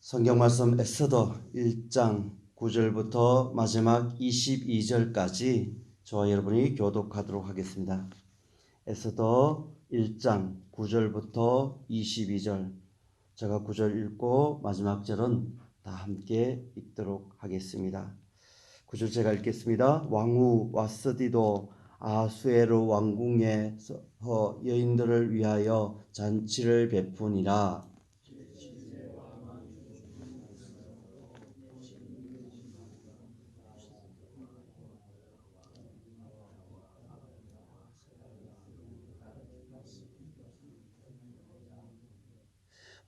성경 말씀 에스더 1장 9절부터 마지막 22절까지 저와 여러분이 교독하도록 하겠습니다. 에스더 1장 9절부터 22절, 제가 9절 읽고 마지막 절은 다 함께 읽도록 하겠습니다. 9절 제가 읽겠습니다. 왕후 와스디도 아수에로 왕궁에서 여인들을 위하여 잔치를 베푸니라.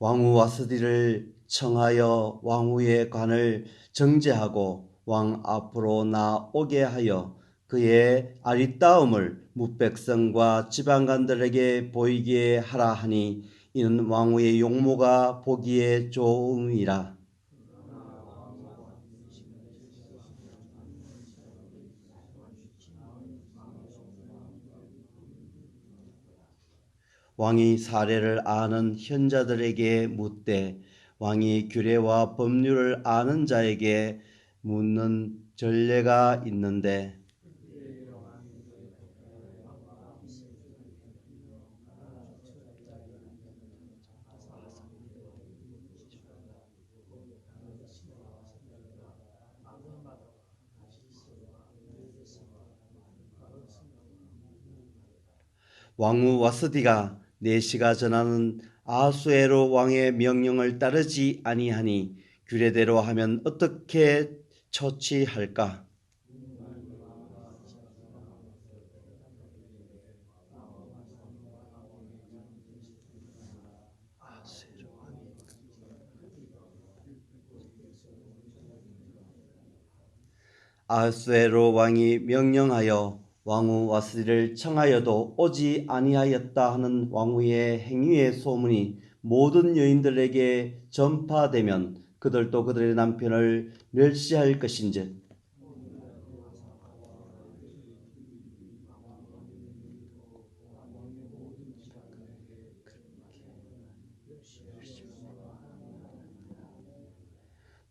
왕후 와스디를 청하여 왕후의 관을 정제하고 왕 앞으로 나오게 하여 그의 아리따움을 뭇백성과 지방관들에게 보이게 하라 하니 이는 왕후의 용모가 보기에 좋음이라. 왕이 사례를 아는 현자들에게 묻되 왕이 규례와 법률을 아는 자에게 묻는 전례가 있는데 왕후 와스디가 내시가 전하는 아수에로 왕의 명령을 따르지 아니하니 규례대로 하면 어떻게 처치할까? 아수에로 왕이 명령하여 왕후 와스디를 청하여도 오지 아니하였다 하는 왕후의 행위의 소문이 모든 여인들에게 전파되면 그들도 그들의 남편을 멸시할 것인즉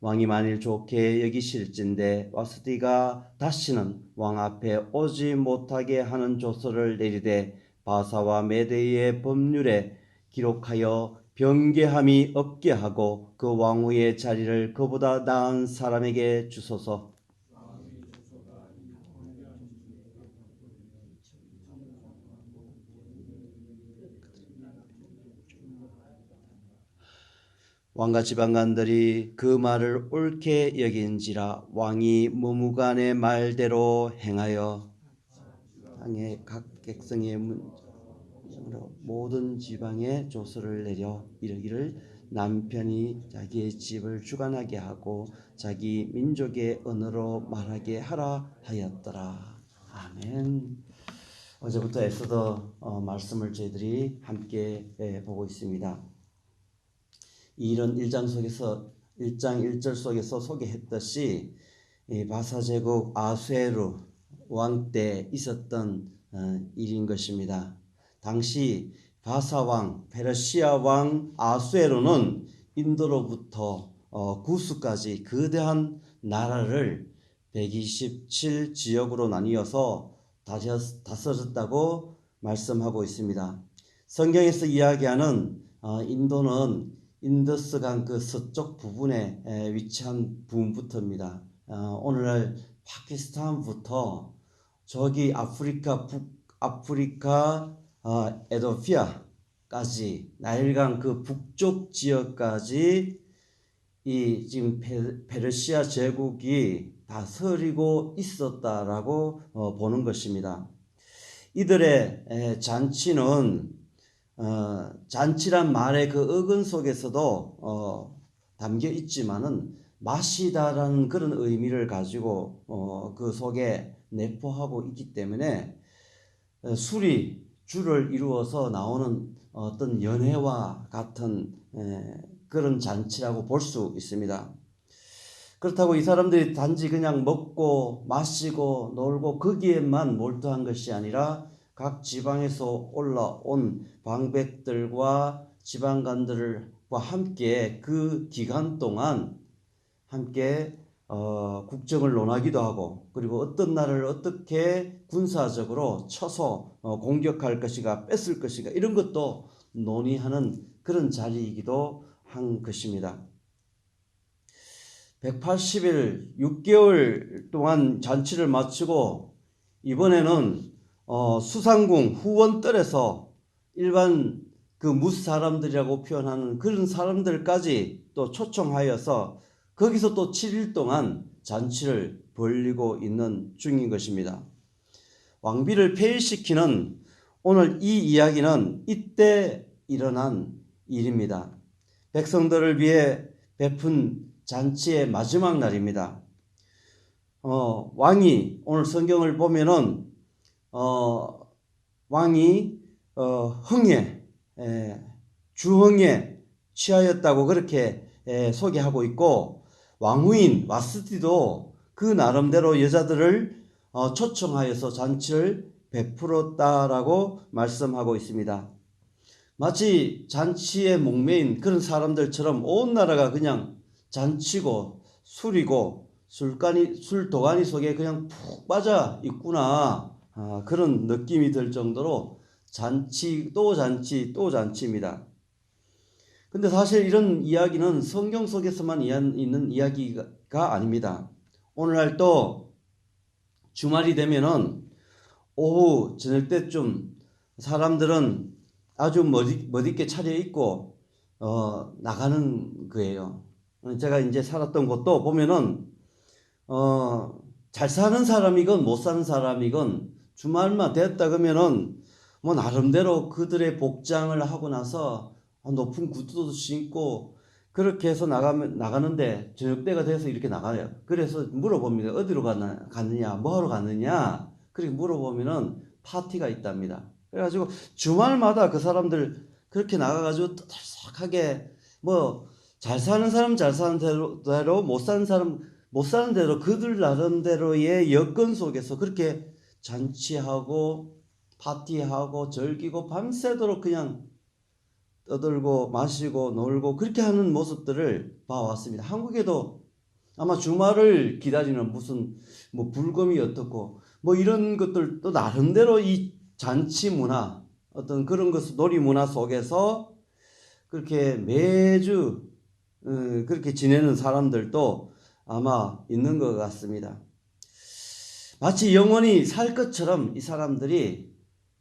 왕이 만일 좋게 여기실진데 와스디가 다시는 왕 앞에 오지 못하게 하는 조서를 내리되 바사와 메대의 법률에 기록하여 변개함이 없게 하고 그 왕후의 자리를 그보다 나은 사람에게 주소서. 왕과 지방관들이 그 말을 옳게 여긴지라 왕이 무무간의 말대로 행하여 땅의 각 객성의 모든 지방에 조서를 내려 이르기를 남편이 자기의 집을 주관하게 하고 자기 민족의 언어로 말하게 하라 하였더라. 아멘. 어제부터 에스더 말씀을 저희들이 함께 보고 있습니다. 이 일은 1장 1절 속에서 소개했듯이 바사 제국 아수에루 왕 때 있었던 일인 것입니다. 당시 바사 왕, 페르시아 왕 아수에루는 인도로부터 구스까지 거대한 나라를 127 지역으로 나뉘어서 다스렸다고 말씀하고 있습니다. 성경에서 이야기하는 인도는 인더스강 그 서쪽 부분에 위치한 부분부터입니다. 오늘날 파키스탄부터 저기 아프리카 북아프리카 에도피아까지 나일강 그 북쪽 지역까지 이 지금 페르시아 제국이 다스리고 있었다라고 보는 것입니다. 이들의 잔치는 잔치란 말의 그 어근 속에서도 담겨 있지만은 마시다라는 그런 의미를 가지고 그 속에 내포하고 있기 때문에 술이 주를 이루어서 나오는 어떤 연회와 같은 그런 잔치라고 볼 수 있습니다. 그렇다고 이 사람들이 단지 그냥 먹고 마시고 놀고 거기에만 몰두한 것이 아니라 각 지방에서 올라온 방백들과 지방관들을 함께 그 기간 동안 함께 국정을 논하기도 하고, 그리고 어떤 나라를 어떻게 군사적으로 쳐서 공격할 것인가 뺏을 것인가 이런 것도 논의하는 그런 자리이기도 한 것입니다. 180일 6개월 동안 잔치를 마치고 이번에는 수상궁 후원뜰에서 일반 그 무스 사람들이라고 표현하는 그런 사람들까지 또 초청하여서 거기서 또 7일 동안 잔치를 벌이고 있는 중인 것입니다. 왕비를 폐위시키는 오늘 이 이야기는 이때 일어난 일입니다. 백성들을 위해 베푼 잔치의 마지막 날입니다. 왕이 오늘 성경을 보면은 왕이 흥에 주흥에 취하였다고 그렇게 소개하고 있고, 왕후인 와스티도 그 나름대로 여자들을 초청하여서 잔치를 베풀었다라고 말씀하고 있습니다. 마치 잔치에 목매인 그런 사람들처럼 온 나라가 그냥 잔치고 술이고 술 도가니 속에 그냥 푹 빠져 있구나, 그런 느낌이 들 정도로 잔치 또 잔치 또 잔치입니다. 근데 사실 이런 이야기는 성경 속에서만 있는 이야기가 아닙니다. 오늘날 또 주말이 되면은 오후 저녁 때쯤 사람들은 아주 멋있게 차려입고 나가는 거예요. 제가 이제 살았던 곳도 보면은 잘 사는 사람이건 못 사는 사람이건 주말만 됐다 그러면은 뭐 나름대로 그들의 복장을 하고 나서 높은 구두도 신고 그렇게 해서 나가는데 저녁 때가 돼서 이렇게 나가요. 그래서 물어봅니다. 어디로 갔느냐, 뭐 하러 갔느냐. 그렇게 물어보면은 파티가 있답니다. 그래가지고 주말마다 그 사람들 그렇게 나가가지고 떠들썩하게 뭐 잘 사는 사람 잘 사는 대로 못 사는 사람 못 사는 대로 그들 나름대로의 여건 속에서 그렇게 잔치하고 파티하고 즐기고 밤새도록 그냥 떠들고 마시고 놀고 그렇게 하는 모습들을 봐왔습니다. 한국에도 아마 주말을 기다리는 무슨 뭐 불금이 어떻고 뭐 이런 것들 또 나름대로 이 잔치 문화 어떤 그런 것 놀이 문화 속에서 그렇게 매주 그렇게 지내는 사람들도 아마 있는 것 같습니다. 마치 영원히 살 것처럼 이 사람들이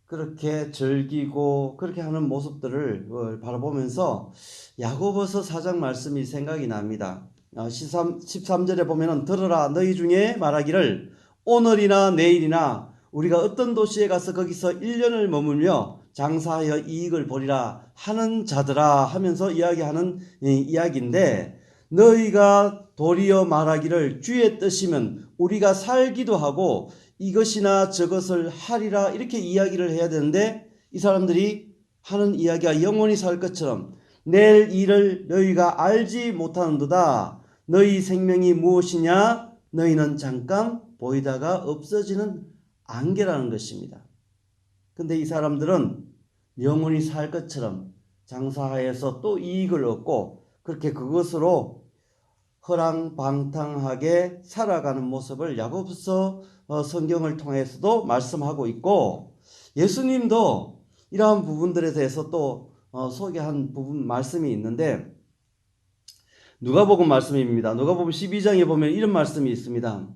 그렇게 즐기고 그렇게 하는 모습들을 바라보면서 야고보서 4장 말씀이 생각이 납니다. 13절에 보면은 들으라 너희 중에 말하기를 오늘이나 내일이나 우리가 어떤 도시에 가서 거기서 1년을 머물며 장사하여 이익을 보리라 하는 자들아 하면서 이야기하는 이야기인데, 너희가 도리어 말하기를 주의 뜻이면 우리가 살기도 하고 이것이나 저것을 하리라 이렇게 이야기를 해야 되는데, 이 사람들이 하는 이야기가 영원히 살 것처럼 내일 일을 너희가 알지 못하는도다. 너희 생명이 무엇이냐? 너희는 잠깐 보이다가 없어지는 안개라는 것입니다. 근데 이 사람들은 영원히 살 것처럼 장사하여서 또 이익을 얻고 그렇게 그것으로 허랑방탕하게 살아가는 모습을 야고보서 성경을 통해서도 말씀하고 있고, 예수님도 이러한 부분들에 대해서 또 소개한 부분 말씀이 있는데, 누가복음 말씀입니다. 누가복음 12장에 보면 이런 말씀이 있습니다.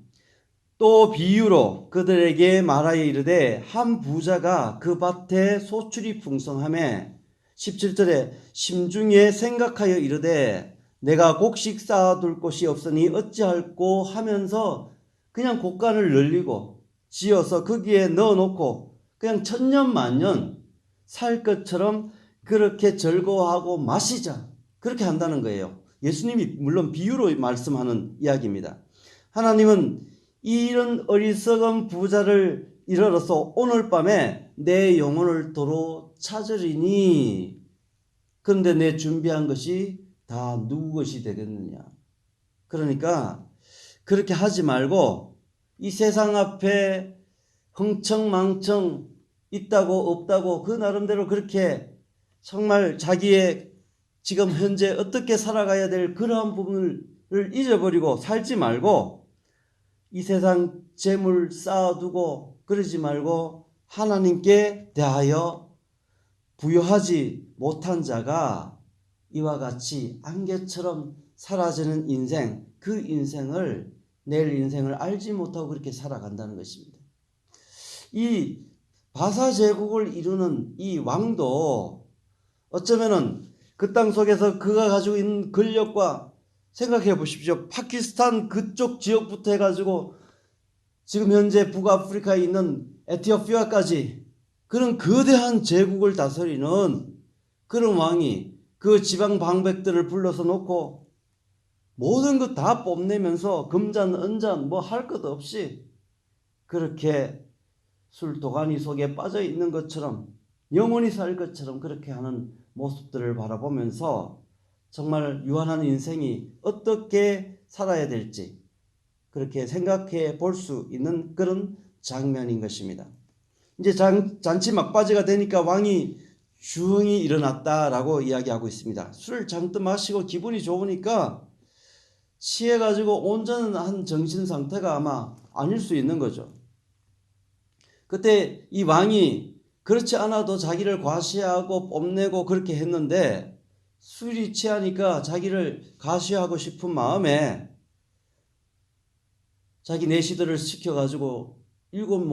또 비유로 그들에게 말하여 이르되 한 부자가 그 밭에 소출이 풍성하매 17절에 심중에 생각하여 이르되 내가 곡식 쌓아둘 곳이 없으니 어찌할꼬 하면서 그냥 곡간을 늘리고 지어서 거기에 넣어놓고 그냥 천년만년 살 것처럼 그렇게 즐거워하고 마시자 그렇게 한다는 거예요. 예수님이 물론 비유로 말씀하는 이야기입니다. 하나님은 이런 어리석은 부자를 이르러서 오늘 밤에 내 영혼을 도로 찾으리니 그런데 내 준비한 것이 다 누구 것이 되겠느냐. 그러니까 그렇게 하지 말고 이 세상 앞에 흥청망청 있다고 없다고 그 나름대로 그렇게 정말 자기의 지금 현재 어떻게 살아가야 될 그러한 부분을 잊어버리고 살지 말고 이 세상 재물 쌓아두고 그러지 말고 하나님께 대하여 부여하지 못한 자가 이와 같이 안개처럼 사라지는 인생, 그 인생을 내일 인생을 알지 못하고 그렇게 살아간다는 것입니다. 이 바사 제국을 이루는 이 왕도 어쩌면은 그 땅 속에서 그가 가지고 있는 권력과 생각해 보십시오. 파키스탄 그쪽 지역부터 해가지고 지금 현재 북아프리카에 있는 에티오피아까지 그런 거대한 제국을 다스리는 그런 왕이 그 지방 방백들을 불러서 놓고 모든 것 다 뽐내면서 금잔 은잔 뭐 할 것 없이 그렇게 술 도가니 속에 빠져 있는 것처럼 영원히 살 것처럼 그렇게 하는 모습들을 바라보면서 정말 유한한 인생이 어떻게 살아야 될지 그렇게 생각해 볼 수 있는 그런 장면인 것입니다. 이제 잔치 막바지가 되니까 왕이 주흥이 일어났다라고 이야기하고 있습니다. 술을 잔뜩 마시고 기분이 좋으니까 취해가지고 온전한 정신 상태가 아마 아닐 수 있는 거죠. 그때 이 왕이 그렇지 않아도 자기를 과시하고 뽐내고 그렇게 했는데 술이 취하니까 자기를 과시하고 싶은 마음에 자기 내시들을 시켜가지고 일곱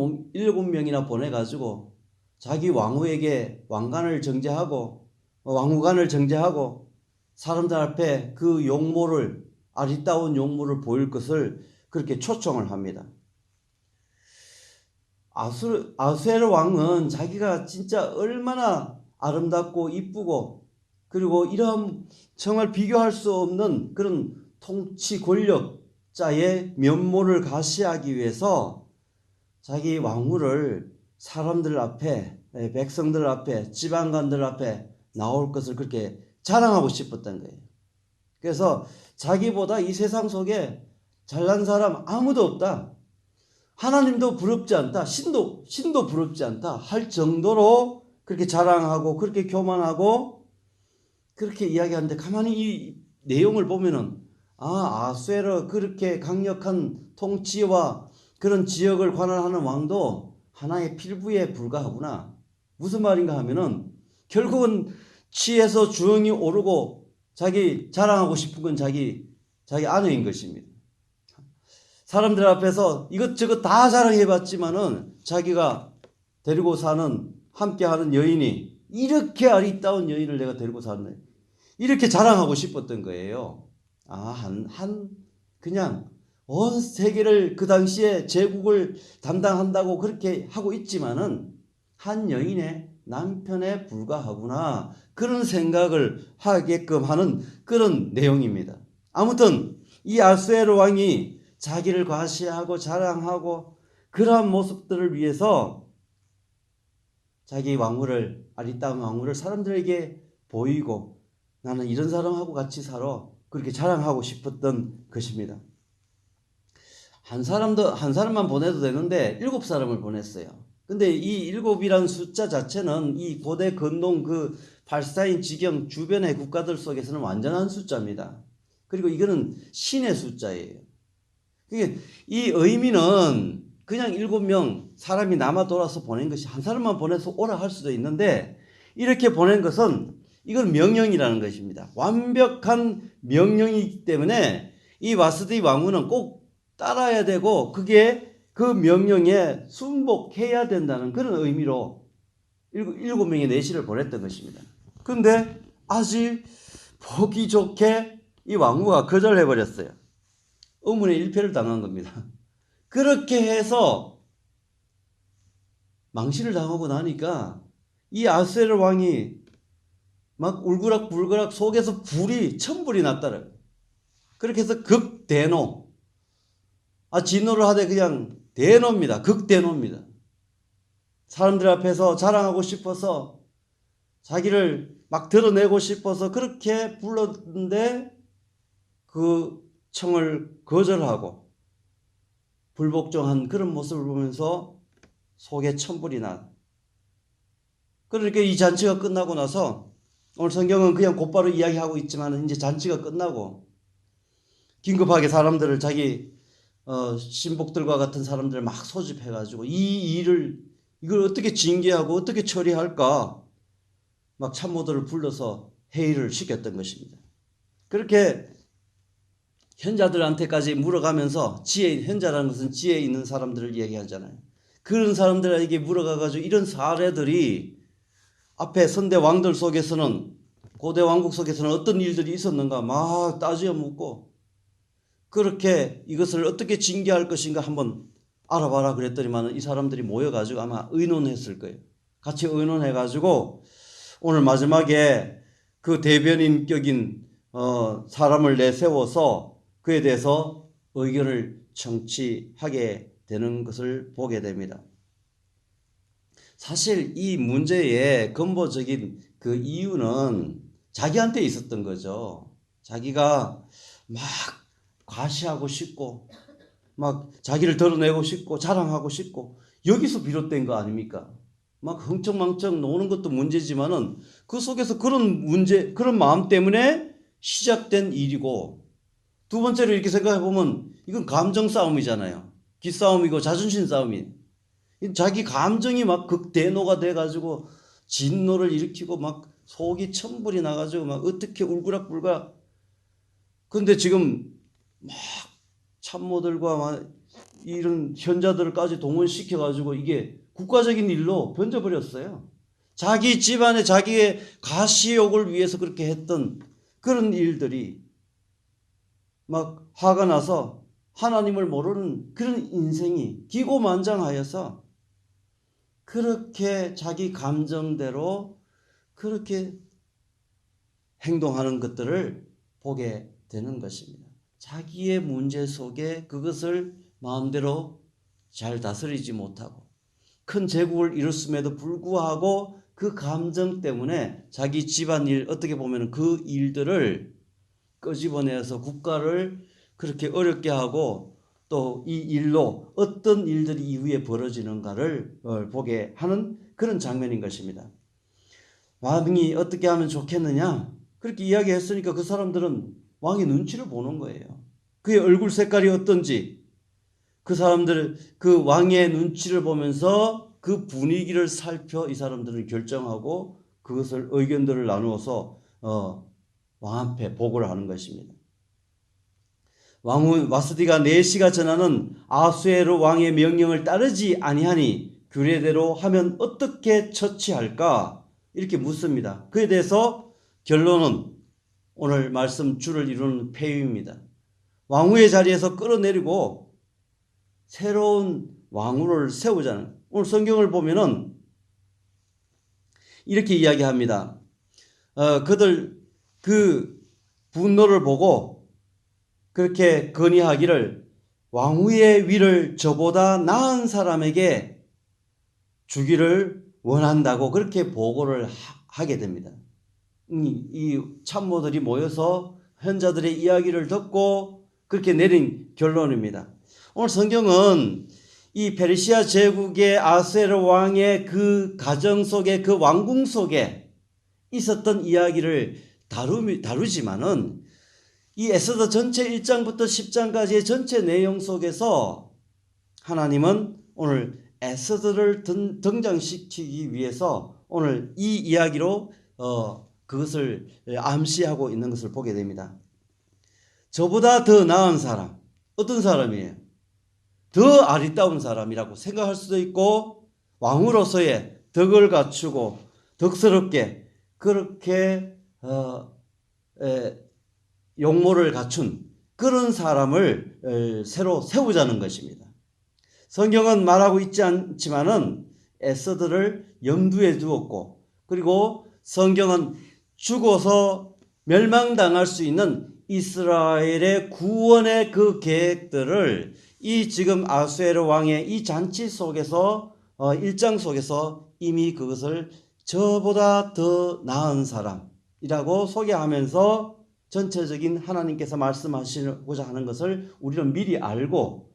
명이나 보내가지고 자기 왕후에게 왕관을 정제하고 사람들 앞에 그 용모를 아리따운 용모를 보일 것을 그렇게 초청을 합니다. 아수에로 왕은 자기가 진짜 얼마나 아름답고 이쁘고 그리고 이런 정말 비교할 수 없는 그런 통치 권력자의 면모를 가시하기 위해서 자기 왕후를 사람들 앞에, 백성들 앞에, 지방관들 앞에 나올 것을 그렇게 자랑하고 싶었던 거예요. 그래서 자기보다 이 세상 속에 잘난 사람 아무도 없다. 하나님도 부럽지 않다. 신도 부럽지 않다. 할 정도로 그렇게 자랑하고 그렇게 교만하고 그렇게 이야기하는데 가만히 이 내용을 보면은 아수에르 그렇게 강력한 통치와 그런 지역을 관할하는 왕도 하나의 필부에 불과하구나. 무슨 말인가 하면은 결국은 취해서 주흥이 오르고 자기 자랑하고 싶은 건 자기 아내인 것입니다. 사람들 앞에서 이것저것 다 자랑해봤지만은 자기가 데리고 사는 함께하는 여인이 이렇게 아리따운 여인을 내가 데리고 사는 이렇게 자랑하고 싶었던 거예요. 그냥 온 세계를 그 당시에 제국을 담당한다고 그렇게 하고 있지만은 한 여인의 남편에 불과하구나 그런 생각을 하게끔 하는 그런 내용입니다. 아무튼 이 아수에로 왕이 자기를 과시하고 자랑하고 그러한 모습들을 위해서 자기 왕후를 아리따운 왕후를 사람들에게 보이고 나는 이런 사람하고 같이 살아 그렇게 자랑하고 싶었던 것입니다. 한 사람만 보내도 되는데 7사람을 보냈어요. 근데 이 7이라는 숫자 자체는 이 고대 건동 그 팔스타인 지경 주변의 국가들 속에서는 완전한 숫자입니다. 그리고 이거는 신의 숫자예요. 이 의미는 그냥 7명 사람이 남아 돌아서 보낸 것이 한 사람만 보내서 오라 할 수도 있는데 이렇게 보낸 것은 이건 명령이라는 것입니다. 완벽한 명령이기 때문에 이 와스디 왕후는 꼭 따라야 되고 그게 그 명령에 순복해야 된다는 그런 의미로 7명의 내시를 보냈던 것입니다. 그런데 아주 보기 좋게 이 왕후가 거절해버렸어요. 의문의 일패를 당한 겁니다. 그렇게 해서 망신을 당하고 나니까 이 아수에르 왕이 막 울그락불그락 속에서 천불이 났더라. 그렇게 해서 극대노. 진노를 하되 그냥 대노입니다. 극대노입니다. 사람들 앞에서 자랑하고 싶어서 자기를 막 드러내고 싶어서 그렇게 불렀는데 그 청을 거절하고 불복종한 그런 모습을 보면서 속에 천불이 나. 그러니까 이 잔치가 끝나고 나서 오늘 성경은 그냥 곧바로 이야기하고 있지만 이제 잔치가 끝나고 긴급하게 사람들을 자기 신복들과 같은 사람들을 막 소집해가지고 이걸 어떻게 징계하고 어떻게 처리할까 막 참모들을 불러서 회의를 시켰던 것입니다. 그렇게 현자들한테까지 물어가면서 현자라는 것은 지혜 있는 사람들을 얘기하잖아요. 그런 사람들에게 물어가가지고 이런 사례들이 앞에 선대 왕들 속에서는 고대 왕국 속에서는 어떤 일들이 있었는가 막 따지어 묻고 그렇게 이것을 어떻게 징계할 것인가 한번 알아봐라 그랬더니만 이 사람들이 모여가지고 아마 의논했을 거예요. 같이 의논해가지고 오늘 마지막에 그 대변인격인 사람을 내세워서 그에 대해서 의견을 청취하게 되는 것을 보게 됩니다. 사실 이 문제의 근본적인 그 이유는 자기한테 있었던 거죠. 자기가 막 과시하고 싶고 막 자기를 드러내고 싶고 자랑하고 싶고 여기서 비롯된 거 아닙니까? 막 흥청망청 노는 것도 문제지만은 그 속에서 그런 마음 때문에 시작된 일이고 두 번째로 이렇게 생각해 보면 이건 감정 싸움이잖아요. 기싸움이고 자존심 싸움이. 자기 감정이 막 극대노가 돼가지고 진노를 일으키고 막 속이 천불이 나가지고 막 어떻게 울그락불그락. 근데 지금 막 참모들과 막 이런 현자들까지 동원시켜가지고 이게 국가적인 일로 번져버렸어요. 자기 집안에 자기의 가시욕을 위해서 그렇게 했던 그런 일들이 막 화가 나서 하나님을 모르는 그런 인생이 기고만장하여서 그렇게 자기 감정대로 그렇게 행동하는 것들을 보게 되는 것입니다. 자기의 문제 속에 그것을 마음대로 잘 다스리지 못하고 큰 제국을 이뤘음에도 불구하고 그 감정 때문에 자기 집안일 어떻게 보면 그 일들을 끄집어내서 국가를 그렇게 어렵게 하고 또 이 일로 어떤 일들이 이후에 벌어지는가를 보게 하는 그런 장면인 것입니다. 왕이 어떻게 하면 좋겠느냐 그렇게 이야기했으니까 그 사람들은 왕의 눈치를 보는 거예요. 그의 얼굴 색깔이 어떤지 그 사람들 그 왕의 눈치를 보면서 그 분위기를 살펴 이 사람들은 결정하고 그것을 의견들을 나누어서 왕 앞에 보고를 하는 것입니다. 왕후 와스디가 내시가 전하는 아수에로 왕의 명령을 따르지 아니하니 규례대로 하면 어떻게 처치할까 이렇게 묻습니다. 그에 대해서 결론은 오늘 말씀 줄을 이루는 폐위입니다. 왕후의 자리에서 끌어내리고 새로운 왕후를 세우자는 오늘 성경을 보면은 이렇게 이야기합니다. 그들 그 분노를 보고 그렇게 건의하기를 왕후의 위를 저보다 나은 사람에게 주기를 원한다고 그렇게 보고를 하게 됩니다. 이 참모들이 모여서 현자들의 이야기를 듣고 그렇게 내린 결론입니다. 오늘 성경은 이 페르시아 제국의 아수에로 왕의 그 가정 속에 그 왕궁 속에 있었던 이야기를 다루지만은 이 에스더 전체 1장부터 10장까지의 전체 내용 속에서 하나님은 오늘 에스더를 등장시키기 위해서 오늘 이 이야기로 그것을 암시하고 있는 것을 보게 됩니다. 저보다 더 나은 사람, 어떤 사람이에요? 더 아리따운 사람이라고 생각할 수도 있고 왕으로서의 덕을 갖추고 덕스럽게 그렇게 용모를 갖춘 그런 사람을 새로 세우자는 것입니다. 성경은 말하고 있지 않지만은 에스더를 염두에 두었고 그리고 성경은 죽어서 멸망당할 수 있는 이스라엘의 구원의 그 계획들을 이 지금 아수에로 왕의 이 잔치 속에서 1장 속에서 이미 그것을 저보다 더 나은 사람이라고 소개하면서 전체적인 하나님께서 말씀하시고자 하는 것을 우리는 미리 알고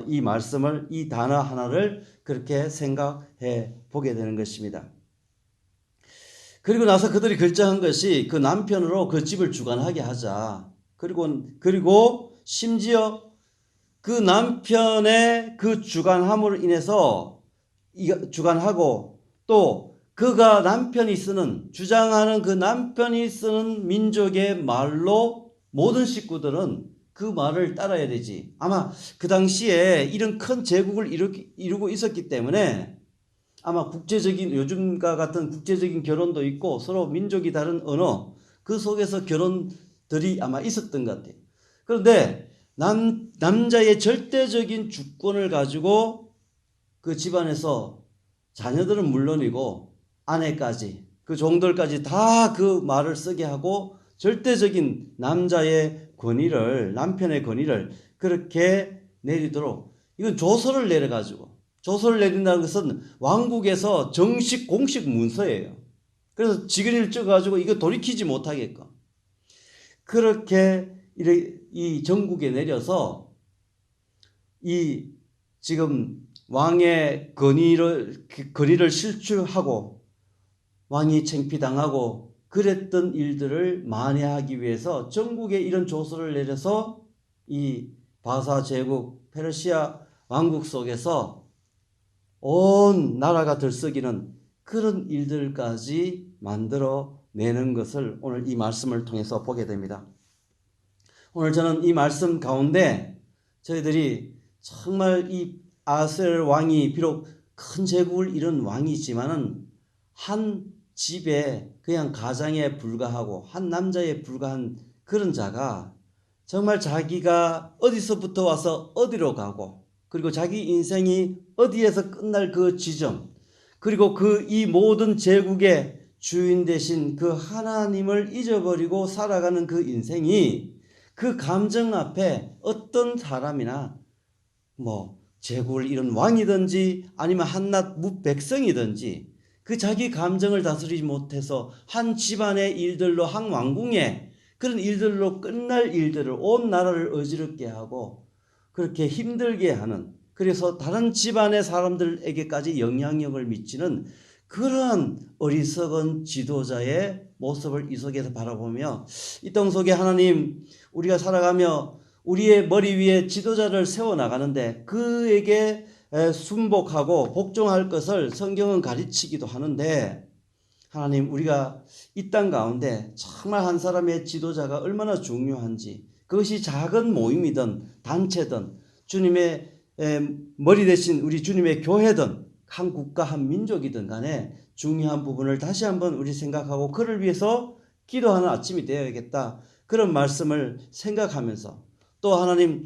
이 말씀을 이 단어 하나를 그렇게 생각해 보게 되는 것입니다. 그리고 나서 그들이 결정한 것이 그 남편으로 그 집을 주관하게 하자. 그리고 심지어 그 남편의 그 주관함으로 인해서 주관하고 또 그가 주장하는 그 남편이 쓰는 민족의 말로 모든 식구들은 그 말을 따라야 되지. 아마 그 당시에 이런 큰 제국을 이루고 있었기 때문에 아마 요즘과 같은 국제적인 결혼도 있고 서로 민족이 다른 언어, 그 속에서 결혼들이 아마 있었던 것 같아요. 그런데 남자의 절대적인 주권을 가지고 그 집안에서 자녀들은 물론이고 아내까지 그 종들까지 다 그 말을 쓰게 하고 절대적인 남편의 권위를 그렇게 내리도록, 이건 조서를 내린다는 것은 왕국에서 공식 문서예요. 그래서 지근이를 찍어가지고 이거 돌이키지 못하게끔 그렇게 이 전국에 내려서 이 지금 왕의 권위를 실추하고 왕이 창피당하고 그랬던 일들을 만회하기 위해서 전국에 이런 조서를 내려서 이 바사 제국 페르시아 왕국 속에서 온 나라가 들썩이는 그런 일들까지 만들어 내는 것을 오늘 이 말씀을 통해서 보게 됩니다. 오늘 저는 이 말씀 가운데 저희들이 정말 이 아하스웨로 왕이 비록 큰 제국을 이룬 왕이지만은 한 집에 그냥 가장에 불과하고 한 남자에 불과한 그런 자가 정말 자기가 어디서부터 와서 어디로 가고 그리고 자기 인생이 어디에서 끝날 그 지점, 그리고 이 모든 제국의 주인 되신 그 하나님을 잊어버리고 살아가는 그 인생이 그 감정 앞에 어떤 사람이나 제국을 이룬 왕이든지 아니면 한낱 백성이든지 그 자기 감정을 다스리지 못해서 한 집안의 일들로 한 왕궁의 그런 일들로 끝날 일들을 온 나라를 어지럽게 하고 그렇게 힘들게 하는, 그래서 다른 집안의 사람들에게까지 영향력을 미치는 그런 어리석은 지도자의 모습을 이 속에서 바라보며 이 땅 속에 하나님, 우리가 살아가며 우리의 머리 위에 지도자를 세워나가는데 그에게 순복하고 복종할 것을 성경은 가르치기도 하는데, 하나님, 우리가 이 땅 가운데 정말 한 사람의 지도자가 얼마나 중요한지, 그것이 작은 모임이든 단체든 주님의 머리 대신 우리 주님의 교회든 한 국가 한 민족이든 간에 중요한 부분을 다시 한번 우리 생각하고 그를 위해서 기도하는 아침이 되어야겠다, 그런 말씀을 생각하면서 또 하나님,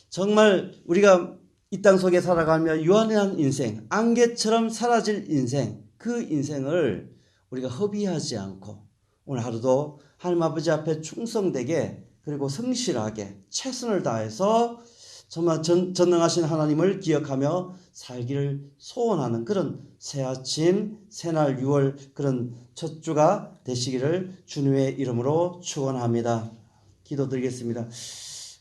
정말 우리가 이 땅 속에 살아가며 유한한 인생, 안개처럼 사라질 인생, 그 인생을 우리가 허비하지 않고 오늘 하루도 하나님 아버지 앞에 충성되게 그리고 성실하게 최선을 다해서 정말 전능하신 하나님을 기억하며 살기를 소원하는 그런 새아침 새날 6월 그런 첫 주가 되시기를 주님의 이름으로 축원합니다. 기도드리겠습니다.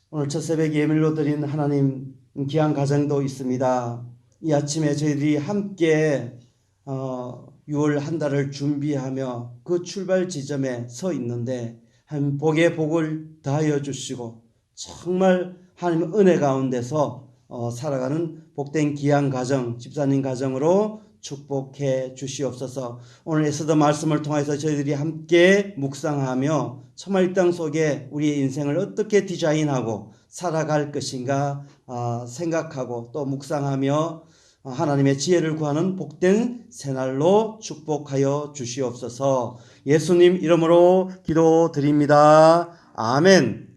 오늘 첫 새벽 예물로 드린 하나님 귀한 가정도 있습니다. 이 아침에 저희들이 함께 6월 한 달을 준비하며 그 출발 지점에 서 있는데 하나님 복에 복을 더하여 주시고 정말 하나님 은혜 가운데서 살아가는 복된 귀한 가정, 집사님 가정으로 축복해 주시옵소서. 오늘 에스더 말씀을 통해서 저희들이 함께 묵상하며 정말 이 땅 속에 우리의 인생을 어떻게 디자인하고 살아갈 것인가 생각하고 또 묵상하며 하나님의 지혜를 구하는 복된 새날로 축복하여 주시옵소서. 예수님 이름으로 기도드립니다. 아멘.